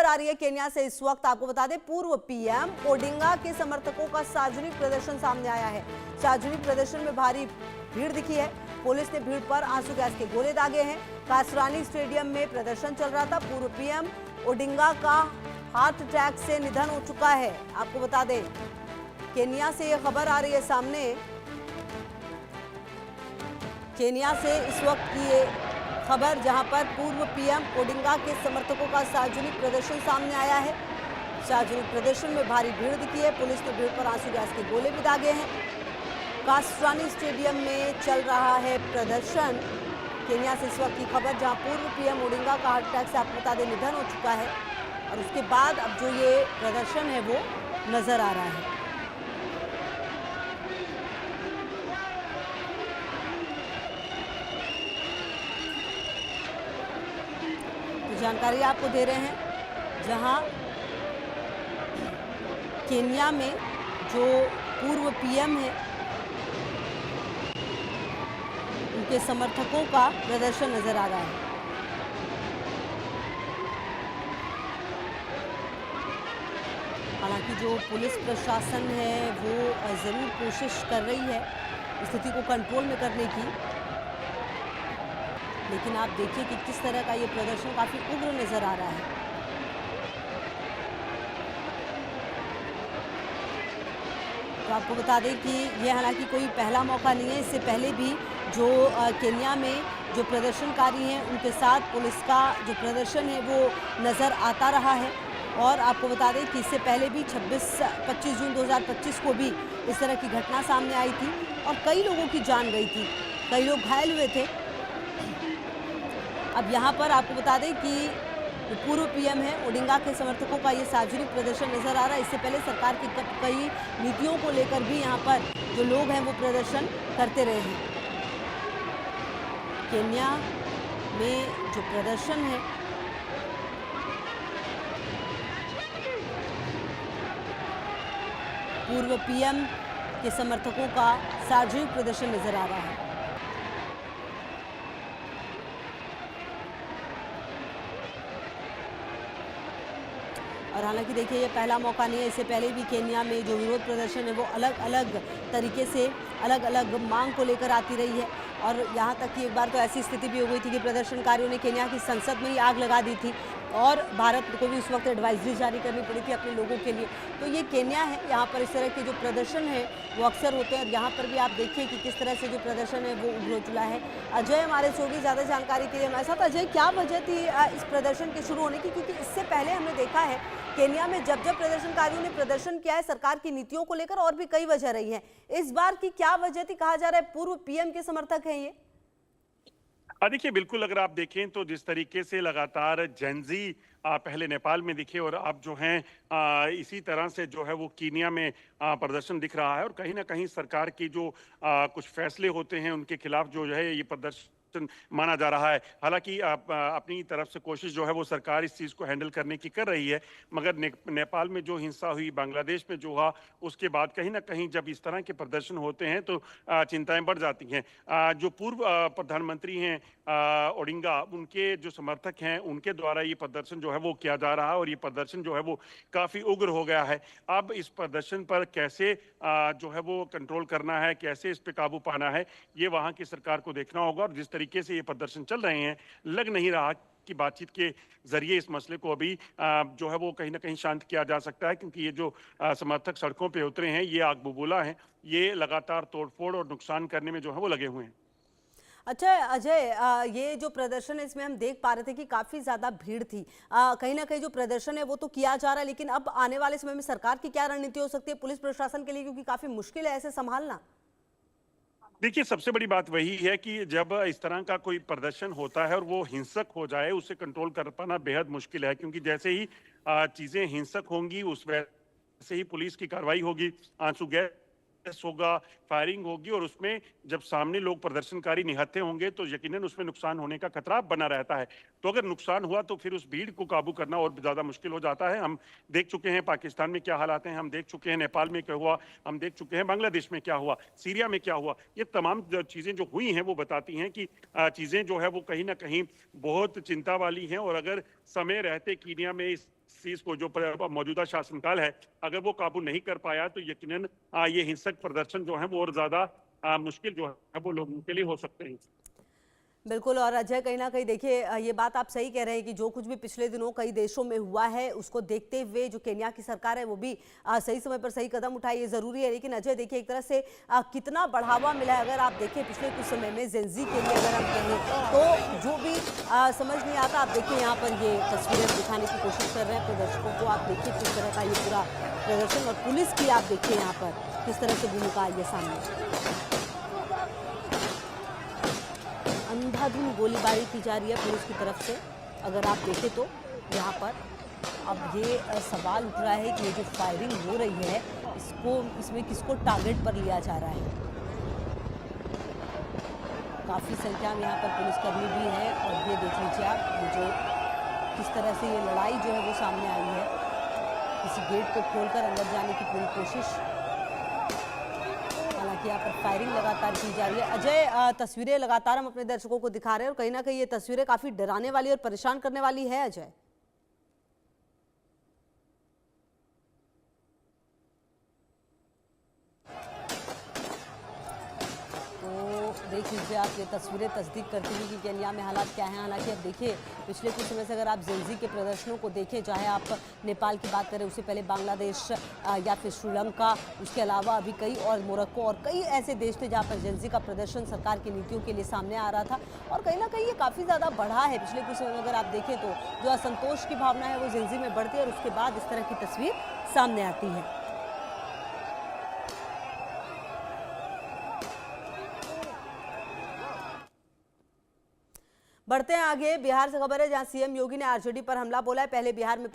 खबर आ रही है केन्या से इस वक्त। आपको बता दें, पूर्व पीएम ओडिंगा के समर्थकों का सार्वजनिक प्रदर्शन सामने आया है। सार्वजनिक प्रदर्शन में भारी भीड़ दिखी है। पुलिस ने भीड़ पर आंसू गैस के गोले दागे हैं। कासरानी स्टेडियम में प्रदर्शन चल रहा था। पूर्व पीएम ओडिंगा का हार्ट अटैक से निधन हो चुका है। आपको बता दें, केन्या से यह खबर आ रही है सामने। केन्या से इस वक्त की ये खबर, जहां पर पूर्व पीएम ओडिंगा के समर्थकों का सार्वजनिक प्रदर्शन सामने आया है। सार्वजनिक प्रदर्शन में भारी भीड़ दिखी है। पुलिस ने भीड़ पर आंसू गैस के गोले भी दागे हैं। कासरानी स्टेडियम में चल रहा है प्रदर्शन। केन्या से इस वक्त की खबर, जहां पूर्व पीएम ओडिंगा का हार्ट अटैक से आपको बता दें निधन हो चुका है, और उसके बाद अब जो ये प्रदर्शन है वो नजर आ रहा है। जानकारी आपको दे रहे हैं, जहां केन्या में जो पूर्व पीएम है उनके समर्थकों का प्रदर्शन नजर आ रहा है। हालांकि जो पुलिस प्रशासन है वो जरूर कोशिश कर रही है स्थिति को कंट्रोल में करने की, लेकिन आप देखिए कि किस तरह का ये प्रदर्शन काफी उग्र नजर आ रहा है। तो आपको बता दें कि ये हालांकि कोई पहला मौका नहीं है। इससे पहले भी जो केन्या में जो प्रदर्शनकारी हैं उनके साथ पुलिस का जो प्रदर्शन है वो नज़र आता रहा है। और आपको बता दें कि इससे पहले भी 25 जून 2025 को भी इस तरह की घटना सामने आई थी और कई लोगों की जान गई थी, कई लोग घायल हुए थे। अब यहाँ पर आपको बता दें कि जो पूर्व पीएम है ओडिंगा के समर्थकों का ये सार्वजनिक प्रदर्शन नजर आ रहा है। इससे पहले सरकार की कई नीतियों को लेकर भी यहाँ पर जो लोग हैं वो प्रदर्शन करते रहे हैं। केन्या में जो प्रदर्शन है पूर्व पीएम के समर्थकों का सार्वजनिक प्रदर्शन नजर आ रहा है। और हालांकि देखिए ये पहला मौका नहीं है। इससे पहले भी केन्या में जो विरोध प्रदर्शन है वो अलग अलग तरीके से अलग अलग मांग को लेकर आती रही है। और यहाँ तक कि एक बार तो ऐसी स्थिति भी हो गई थी कि प्रदर्शनकारियों ने केन्या की संसद में ही आग लगा दी थी और भारत को भी उस वक्त एडवाइजरी जारी करनी पड़ी थी अपने लोगों के लिए। तो ये केन्या है, यहाँ पर इस तरह के जो प्रदर्शन है वो अक्सर होते हैं। और यहाँ पर भी आप देखिए कि किस तरह से जो प्रदर्शन है वो उभर चला है। अजय हमारे से होगी ज़्यादा जानकारी के लिए हमारे साथ। अजय, क्या वजह थी इस प्रदर्शन के शुरू होने की? क्योंकि इससे पहले हमने देखा है केन्या में जब जब प्रदर्शनकारियों ने प्रदर्शन किया है सरकार की नीतियों को लेकर, और भी कई वजह रही है। इस बार की क्या वजह थी? कहा जा रहा है पूर्व पीएम के समर्थक हैं ये। देखिए, बिल्कुल अगर आप देखें तो जिस तरीके से लगातार जेनजी पहले नेपाल में दिखे और अब जो हैं इसी तरह से जो है वो कीनिया में प्रदर्शन दिख रहा है। और कहीं ना कहीं सरकार की जो कुछ फैसले होते हैं उनके खिलाफ जो है ये प्रदर्शन माना जा रहा है। हालांकि अपनी तरफ से कोशिश जो है वो सरकार इस चीज को हैंडल करने की कर रही है, मगर नेपाल में जो हिंसा हुई, बांग्लादेश में जो हुआ, उसके बाद कहीं ना कहीं जब इस तरह के प्रदर्शन होते हैं तो चिंताएं बढ़ जाती हैं। जो पूर्व प्रधानमंत्री हैं ओडिंगा, उनके जो समर्थक हैं उनके द्वारा ये प्रदर्शन जो है वो किया जा रहा है और ये प्रदर्शन जो है वो काफी उग्र हो गया है। अब इस प्रदर्शन पर कैसे जो है वो कंट्रोल करना है, कैसे इस पे काबू पाना है, ये वहां की सरकार को देखना होगा। और जिस तरीके से ये प्रदर्शन चल रहे हैं, लग नहीं रहा कि बातचीत के जरिए इस मसले को अभी जो है वो कहीं ना कहीं शांत किया जा सकता है, क्योंकि ये जो समर्थक सड़कों पे उतरे हैं ये आग बबूला हैं, ये लगातार तोड़फोड़ और नुकसान करने में जो है वो लगे हुए हैं। अच्छा अजय, ये जो प्रदर्शन है इसमें हम देख पा रहे थे कि काफी ज्यादा भीड़ थी। कहीं ना कहीं जो प्रदर्शन है वो तो किया जा रहा है, लेकिन अब आने वाले समय में सरकार की क्या रणनीति हो सकती है पुलिस प्रशासन के लिए, क्योंकि काफी मुश्किल है ऐसे संभालना? देखिए, सबसे बड़ी बात वही है कि जब इस तरह का कोई प्रदर्शन होता है और वो हिंसक हो जाए, उसे कंट्रोल कर पाना बेहद मुश्किल है, क्योंकि जैसे ही चीजें हिंसक होंगी उस वैसे ही पुलिस की कार्रवाई होगी, आंसू गैस होगा, फायरिंग होगी, और उसमें जब सामने लोग प्रदर्शनकारी निहत्थे होंगे तो यकीनन उसमें नुकसान होने का खतरा बना रहता है। तो अगर नुकसान हुआ तो फिर उस भीड़ को काबू करना और ज्यादा मुश्किल हो जाता है। हम देख चुके हैं पाकिस्तान में क्या हालात हैं, हम देख चुके हैं नेपाल में क्या हुआ, हम देख चुके हैं बांग्लादेश में क्या हुआ, सीरिया में क्या हुआ। ये तमाम चीजें जो हुई हैं वो बताती हैं कि चीजें जो है वो कहीं ना कहीं बहुत चिंता वाली हैं। और अगर समय रहते कीनिया में इस चीज को जो मौजूदा शासनकाल है, अगर वो काबू नहीं कर पाया तो यकीनन ये हिंसक प्रदर्शन जो है वो और ज्यादा मुश्किल जो है वो लोगों के लिए हो सकते हैं। बिल्कुल। और अजय, कहीं ना कहीं देखिए ये बात आप सही कह रहे हैं कि जो कुछ भी पिछले दिनों कई देशों में हुआ है उसको देखते हुए जो केन्या की सरकार है वो भी सही समय पर सही कदम उठाए, ये जरूरी है। लेकिन अजय देखिए एक तरह से कितना बढ़ावा मिला है। अगर आप देखें पिछले कुछ समय में जेंजी के लिए अगर हम कहें तो जो भी समझ नहीं आता, आप देखिए यहाँ पर ये तस्वीरें दिखाने की कोशिश कर रहे हैं प्रदर्शकों को। आप देखिए किस तरह का ये पूरा प्रदर्शन, और पुलिस की आप देखिए यहाँ पर किस तरह से भूमिका आई है सामने। अंधाधुंध गोलीबारी की जा रही है पुलिस की तरफ से। अगर आप देखें तो यहाँ पर अब ये सवाल उठ रहा है कि ये जो फायरिंग हो रही है इसमें किसको टारगेट पर लिया जा रहा है। काफ़ी संख्या में यहाँ पर पुलिसकर्मी भी है। और ये देख लीजिए आप, ये जो किस तरह से ये लड़ाई जो है वो सामने आई है। किसी गेट को खोलकर अंदर जाने की पूरी कोशिश, हालांकि यहाँ पर फायरिंग लगातार की जा रही है। अजय, तस्वीरें लगातार हम अपने दर्शकों को दिखा रहे हैं और कहीं ना कहीं ये तस्वीरें काफी डराने वाली और परेशान करने वाली है अजय। देख लीजिए आप, ये तस्वीरें तस्दीक करती हुई कि केन्या में हालात क्या हैं। हालांकि अब देखिए पिछले कुछ समय से अगर आप जेंजी के प्रदर्शनों को देखें, चाहे आप नेपाल की बात करें, उससे पहले बांग्लादेश या फिर श्रीलंका, उसके अलावा अभी कई और मोरक्को और कई ऐसे देश थे जहाँ पर जेंजी का प्रदर्शन सरकार की नीतियों के लिए सामने आ रहा था। और कहीं ना कहीं ये काफ़ी ज़्यादा बढ़ा है पिछले कुछ समय में। अगर आप देखें तो जो असंतोष की भावना है वो जेंजी में बढ़ती है और उसके बाद इस तरह की तस्वीर सामने आती है। बढ़ते हैं आगे। बिहार से खबर है जहां सीएम योगी ने आरजेडी पर हमला बोला है। पहले बिहार में